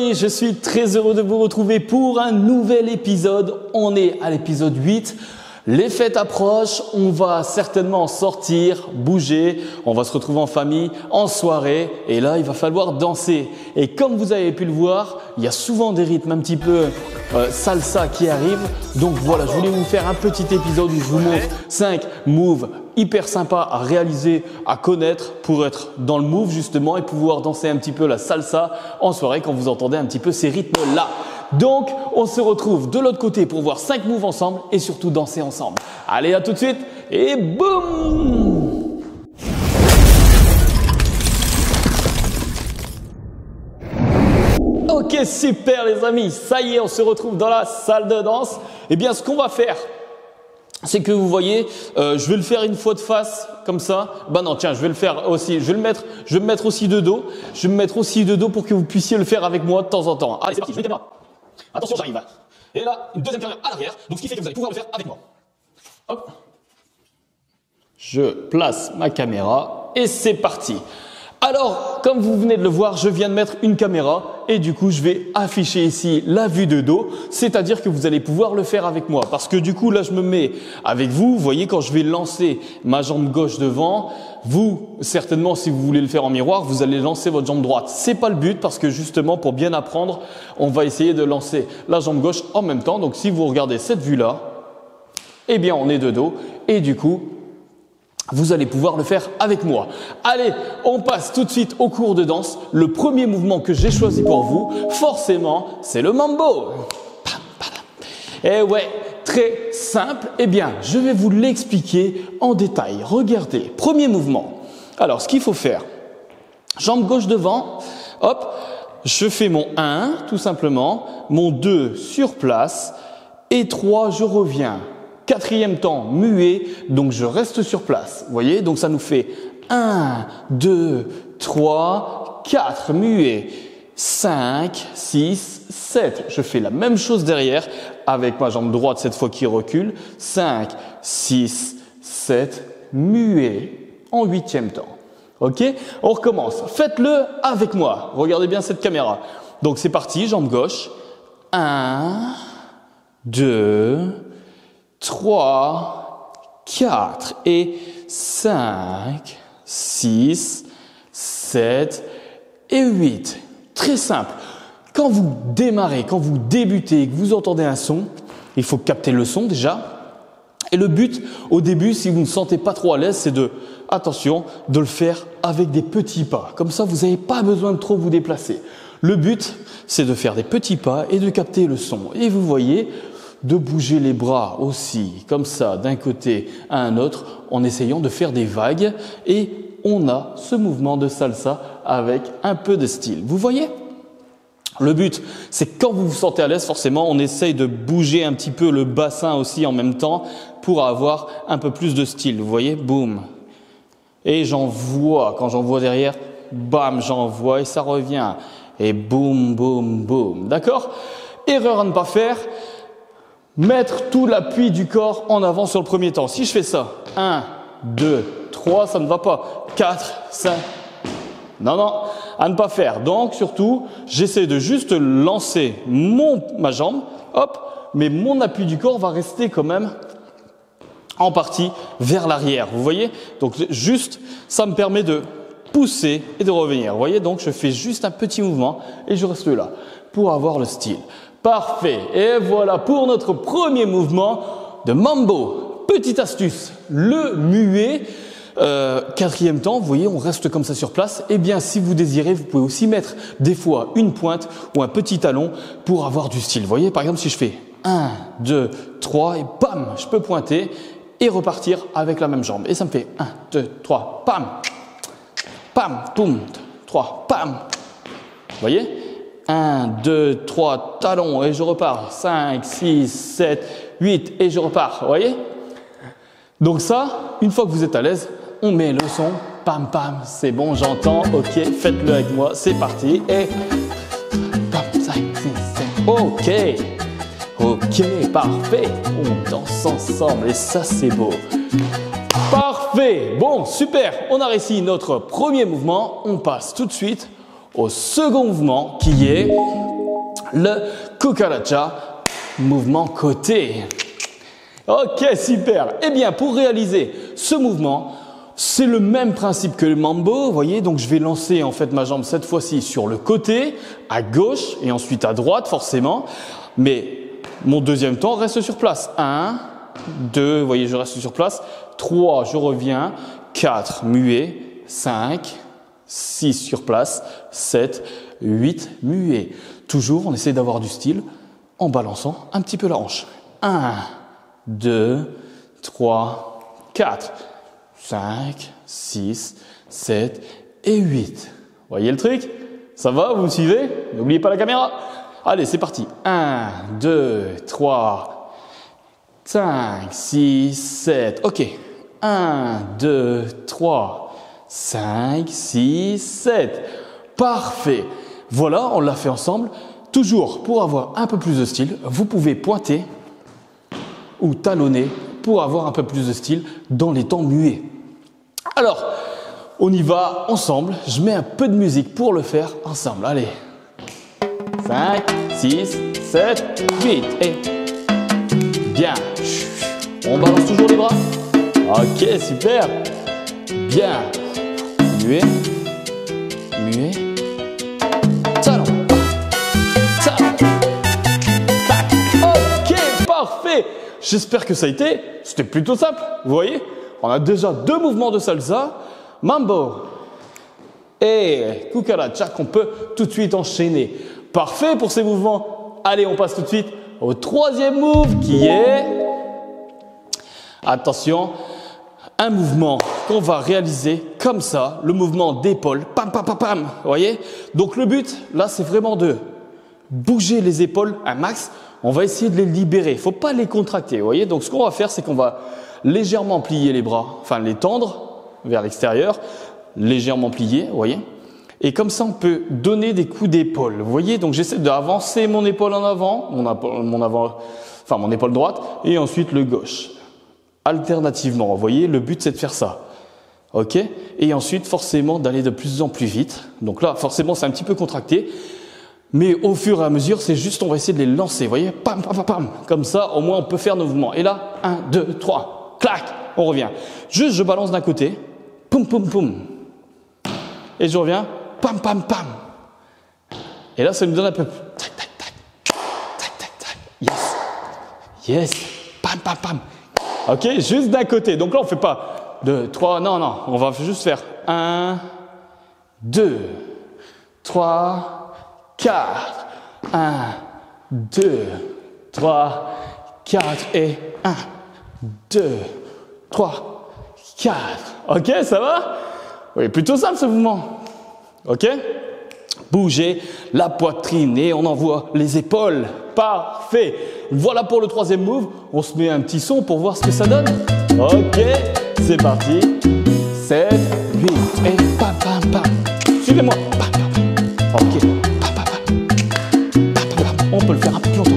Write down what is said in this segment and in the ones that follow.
amis, je suis très heureux de vous retrouver pour un nouvel épisode. On est à l'épisode 8. Les fêtes approchent, on va certainement sortir, bouger, on va se retrouver en famille, en soirée et là il va falloir danser. Et comme vous avez pu le voir, il y a souvent des rythmes un petit peu salsa qui arrivent. Donc voilà, je voulais vous faire un petit épisode où je vous montre 5 moves hyper sympas à réaliser, à connaître pour être dans le move justement et pouvoir danser un petit peu la salsa en soirée quand vous entendez un petit peu ces rythmes-là. Donc, on se retrouve de l'autre côté pour voir 5 moves ensemble et surtout danser ensemble. Allez, à tout de suite et boum! Ok, super les amis, ça y est, on se retrouve dans la salle de danse. Eh bien, ce qu'on va faire, c'est que vous voyez, je vais le faire une fois de face, comme ça. Bah non, tiens, je vais le faire aussi, je vais me mettre aussi de dos. Je vais me mettre aussi de dos pour que vous puissiez le faire avec moi de temps en temps. Allez, c'est parti, je mets les caméras. Attention, j'arrive. Et là, une deuxième caméra à l'arrière. Donc, ce qui fait que vous allez pouvoir le faire avec moi. Hop. Je place ma caméra et c'est parti. Alors, comme vous venez de le voir, je viens de mettre une caméra et du coup, je vais afficher ici la vue de dos. C'est-à-dire que vous allez pouvoir le faire avec moi. Parce que du coup, là, je me mets avec vous. Vous voyez, quand je vais lancer ma jambe gauche devant, vous, certainement, si vous voulez le faire en miroir, vous allez lancer votre jambe droite. C'est pas le but parce que justement, pour bien apprendre, on va essayer de lancer la jambe gauche en même temps. Donc, si vous regardez cette vue-là, eh bien, on est de dos et du coup, vous allez pouvoir le faire avec moi. Allez, on passe tout de suite au cours de danse. Le premier mouvement que j'ai choisi pour vous, forcément, c'est le mambo. Et ouais, très simple. Eh bien, je vais vous l'expliquer en détail. Regardez, premier mouvement. Alors, ce qu'il faut faire, jambe gauche devant, hop, je fais mon 1, tout simplement, mon 2 sur place, et 3, je reviens. Quatrième temps, muet, donc je reste sur place. Vous voyez, donc ça nous fait 1, 2, 3, 4, muet, 5, 6, 7. Je fais la même chose derrière avec ma jambe droite cette fois qui recule. 5, 6, 7, muet en 8e temps. Ok, on recommence. Faites-le avec moi. Regardez bien cette caméra. Donc c'est parti, jambe gauche. 1, 2, 3, 4 et 5, 6, 7 et 8. Très simple. Quand vous démarrez, quand vous débutez et que vous entendez un son, il faut capter le son déjà. Et le but au début, si vous ne sentez pas trop à l'aise, c'est de le faire avec des petits pas. Comme ça, vous n'avez pas besoin de trop vous déplacer. Le but, c'est de faire des petits pas et de capter le son. Et vous voyez, de bouger les bras aussi, comme ça, d'un côté à un autre, en essayant de faire des vagues. Et on a ce mouvement de salsa avec un peu de style. Vous voyez ? Le but, c'est que quand vous vous sentez à l'aise, forcément, on essaye de bouger un petit peu le bassin aussi en même temps pour avoir un peu plus de style. Vous voyez ? Boum. Et j'envoie. Quand j'envoie derrière, bam, j'envoie et ça revient. Et boum, boum, boum. D'accord ? Erreur à ne pas faire. Mettre tout l'appui du corps en avant sur le premier temps. Si je fais ça, 1, 2, 3, ça ne va pas. 4, 5. Non, à ne pas faire. Donc, surtout, j'essaie de juste lancer ma jambe, hop, mais mon appui du corps va rester quand même en partie vers l'arrière. Vous voyez ? Donc, juste, ça me permet de pousser et de revenir. Vous voyez ? Donc, je fais juste un petit mouvement et je reste là pour avoir le style. Parfait. Et voilà pour notre premier mouvement de mambo. Petite astuce, le muet, 4e temps, vous voyez, on reste comme ça sur place. Eh bien, si vous désirez, vous pouvez aussi mettre des fois une pointe ou un petit talon pour avoir du style. Vous voyez, par exemple, si je fais 1, 2, 3 et bam, je peux pointer et repartir avec la même jambe. Et ça me fait 1, 2, 3, pam, pam, poum, 3, pam. Vous voyez ? 1, 2, 3, talons et je repars. 5, 6, 7, 8 et je repars. Vous voyez ? Donc ça, une fois que vous êtes à l'aise, on met le son. Pam, pam, c'est bon, j'entends. Ok, faites-le avec moi. C'est parti. Et pam, 5, 6, 7. Ok. Ok, parfait. On danse ensemble et ça, c'est beau. Parfait. Bon, super. On a réussi notre premier mouvement. On passe tout de suite au second mouvement qui est le cucaracha, mouvement côté. Ok, super. Eh bien, pour réaliser ce mouvement, c'est le même principe que le mambo, vous voyez. Donc, je vais lancer en fait ma jambe cette fois-ci sur le côté, à gauche et ensuite à droite forcément. Mais mon deuxième temps reste sur place. 1, 2, vous voyez, je reste sur place. 3, je reviens. 4, muet. 5, 6 sur place. 7, 8, muet. Toujours, on essaie d'avoir du style en balançant un petit peu la hanche. 1, 2, 3, 4, 5, 6, 7 et 8. Voyez le truc? Ça va? Vous me suivez? N'oubliez pas la caméra. Allez, c'est parti. 1, 2, 3, 5, 6, 7. Ok. 1, 2, 3, 5, 6, 7. Parfait. Voilà, on l'a fait ensemble. Toujours, pour avoir un peu plus de style, vous pouvez pointer ou talonner pour avoir un peu plus de style dans les temps muets. Alors, on y va ensemble. Je mets un peu de musique pour le faire ensemble. Allez. 5, 6, 7, 8 et bien. On balance toujours les bras. Ok, super. Bien. Muet. Muet. Talon. Talon. Tac. Ok, parfait. J'espère que ça a été. C'était plutôt simple. Vous voyez, on a déjà 2 mouvements de salsa. Mambo et cucaracha qu'on peut tout de suite enchaîner. Parfait pour ces mouvements. Allez, on passe tout de suite au 3e move qui est, attention, un mouvement qu'on va réaliser comme ça, le mouvement d'épaule, pam, pam, pam, pam, vous voyez? Donc le but, là, c'est vraiment de bouger les épaules un max. On va essayer de les libérer, il ne faut pas les contracter, vous voyez? Donc ce qu'on va faire, c'est qu'on va légèrement plier les bras, enfin les tendre vers l'extérieur, légèrement plier, vous voyez? Et comme ça, on peut donner des coups d'épaule. Vous voyez, donc j'essaie d'avancer mon épaule en avant, mon épaule droite, et ensuite le gauche. Alternativement, vous voyez, le but c'est de faire ça. Ok? Et ensuite, forcément, d'aller de plus en plus vite. Donc là, forcément, c'est un petit peu contracté. Mais au fur et à mesure, c'est juste, on va essayer de les lancer. Vous voyez? Pam, pam, pam, pam. Comme ça, au moins, on peut faire nos mouvements. Et là, 1, 2, 3. Clac! On revient. Juste, je balance d'un côté. Poum, poum, poum. Et je reviens. Pam, pam, pam. Et là, ça me donne un peu. Tac, tac, tac. Tac, tac, tac. Yes. Yes. Pam, pam, pam. Ok, juste d'un côté. Donc là, on ne fait pas 2, 3. Non, non. On va juste faire 1, 2, 3, 4. 1, 2, 3, 4. Et 1, 2, 3, 4. Ok, ça va? Oui, plutôt simple ce mouvement. Ok? Bougez la poitrine et on envoie les épaules. Parfait. Voilà pour le 3e move. On se met un petit son pour voir ce que ça donne. Ok, c'est parti. 7, 8 et pam pam pam. Suivez-moi. Pam pam pam. Ok. Pam pam pam. Pam pam pam. On peut le faire un peu plus longtemps.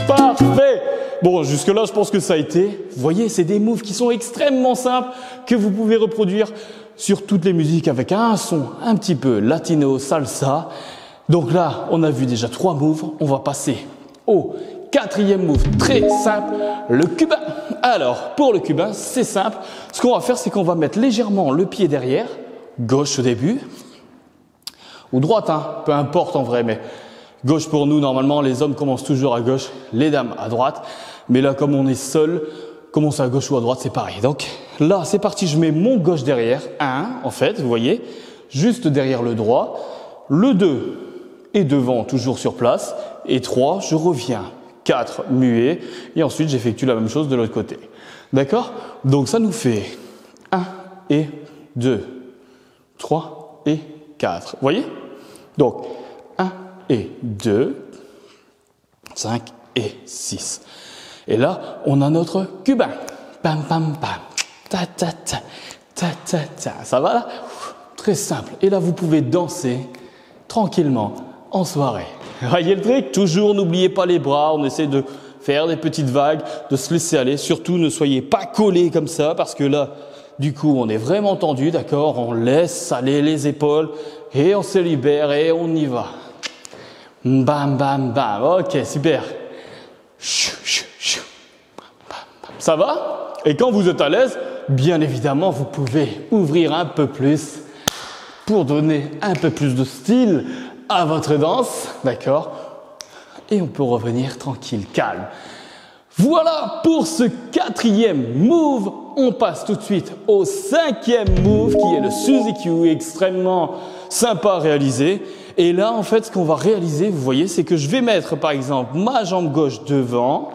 Parfait. Bon, jusque-là, je pense que ça a été. Vous voyez, c'est des moves qui sont extrêmement simples que vous pouvez reproduire sur toutes les musiques avec un son un petit peu latino, salsa. Donc là, on a vu déjà 3 moves. On va passer au 4e move, très simple, le cubain. Alors, pour le cubain, c'est simple. Ce qu'on va faire, c'est qu'on va mettre légèrement le pied derrière, gauche au début, ou droite, hein, peu importe en vrai, mais gauche pour nous, normalement, les hommes commencent toujours à gauche, les dames à droite. Mais là, comme on est seul, commencer à gauche ou à droite, c'est pareil. Donc là, c'est parti, je mets mon gauche derrière, 1 en fait, vous voyez, juste derrière le droit. Le 2 est devant, toujours sur place. Et 3, je reviens. 4, muet. Et ensuite, j'effectue la même chose de l'autre côté. D'accord? Donc ça nous fait 1 et 2, 3 et 4. Vous voyez? Donc 1 et 2, 5 et 6. Et là, on a notre cubain. Pam, pam, pam. Ta, ta, ta. Ta, ta, ta. Ça va là? Très simple. Et là, vous pouvez danser tranquillement en soirée. Voyez le truc? Toujours, n'oubliez pas les bras. On essaie de faire des petites vagues, de se laisser aller. Surtout, ne soyez pas collés comme ça parce que là, Du coup, on est vraiment tendu, d'accord? On laisse aller les épaules et on se libère et on y va. Bam, bam, bam. Ok, super. Ça va? Et quand vous êtes à l'aise, bien évidemment, vous pouvez ouvrir un peu plus pour donner un peu plus de style à votre danse, d'accord? Et on peut revenir tranquille, calme. Voilà pour ce 4e move. On passe tout de suite au 5e move qui est le Suzy Q, extrêmement sympa à réaliser. Et là, en fait, ce qu'on va réaliser, vous voyez, c'est que je vais mettre par exemple ma jambe gauche devant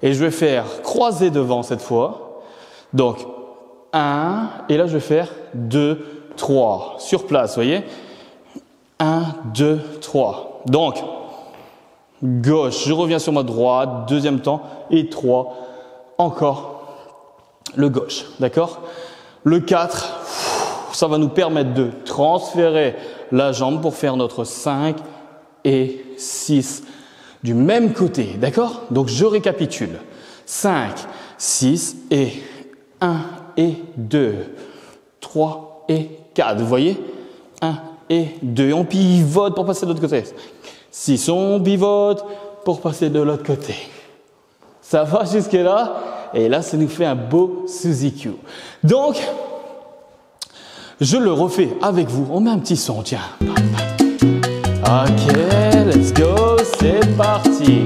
et je vais faire croiser devant cette fois. Donc 1 et là je vais faire 2, 3 sur place, vous voyez. 1, 2, 3. Donc gauche, je reviens sur ma droite, deuxième temps, et 3, encore le gauche, d'accord? Le 4, ça va nous permettre de transférer la jambe pour faire notre 5 et 6 du même côté, d'accord? Donc je récapitule, 5, 6 et 1 et 2, 3 et 4, vous voyez? 1 et 2, on pivote pour passer de l'autre côté. 6, on pivote pour passer de l'autre côté. Ça va jusque là? Et là, ça nous fait un beau Suzy Q. Donc, je le refais avec vous. On met un petit son, tiens. Ok, let's go, c'est parti.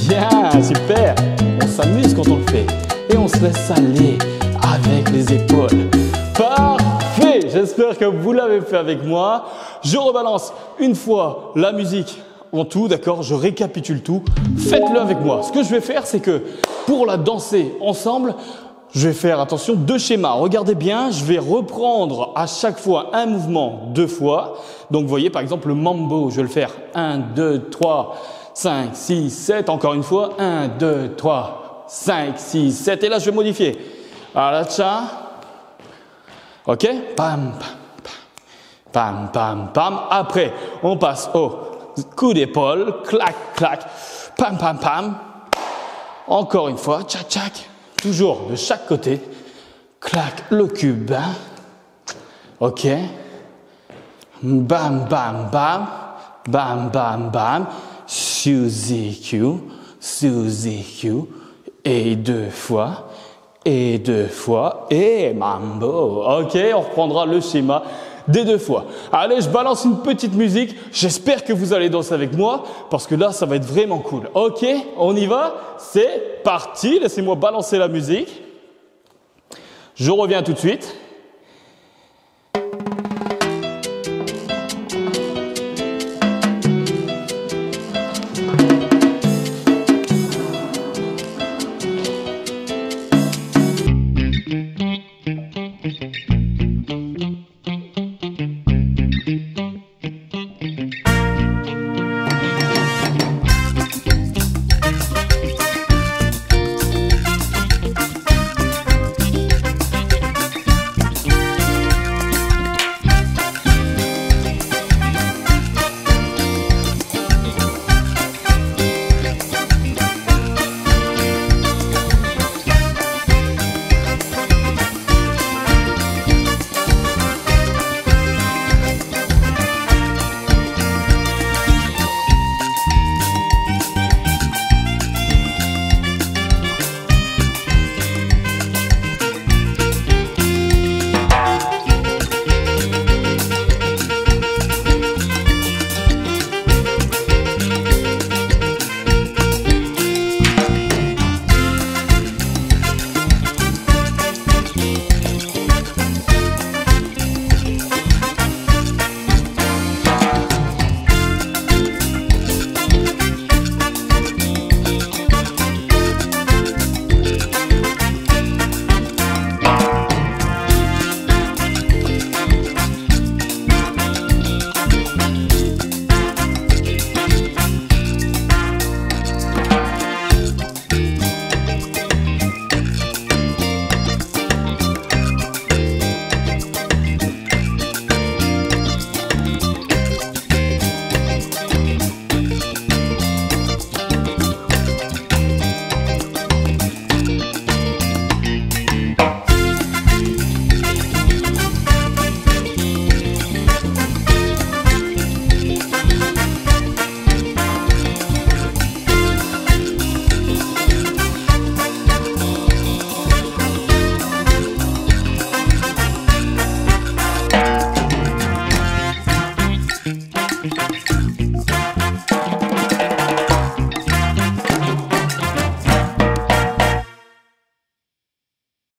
Bien, super. On s'amuse quand on le fait. Et on se laisse aller avec les épaules. Parfait, j'espère que vous l'avez fait avec moi. Je rebalance une fois la musique en tout, d'accord? Je récapitule tout. Faites-le avec moi. Ce que je vais faire, c'est que pour la danser ensemble, je vais faire, attention, 2 schémas. Regardez bien, je vais reprendre à chaque fois un mouvement 2 fois. Donc, vous voyez, par exemple, le mambo, je vais le faire 1, 2, 3, 5, 6, 7. Encore une fois, 1, 2, 3, 5, 6, 7. Et là, je vais modifier. À la cha. Ok? Pam, pam. Pam, pam, pam. Après, on passe au coup d'épaule. Clac, clac. Pam, pam, pam. Encore une fois. Tchac, tchac. Toujours de chaque côté. Clac, le cube. Ok. Bam, bam, bam. Bam, bam, bam. Suzy Q. Suzy Q. Et 2 fois. Et 2 fois. Et mambo. Ok, on reprendra le schéma des 2 fois. Allez, je balance une petite musique. J'espère que vous allez danser avec moi parce que là, ça va être vraiment cool. Ok, on y va? C'est parti. Laissez-moi balancer la musique. Je reviens tout de suite.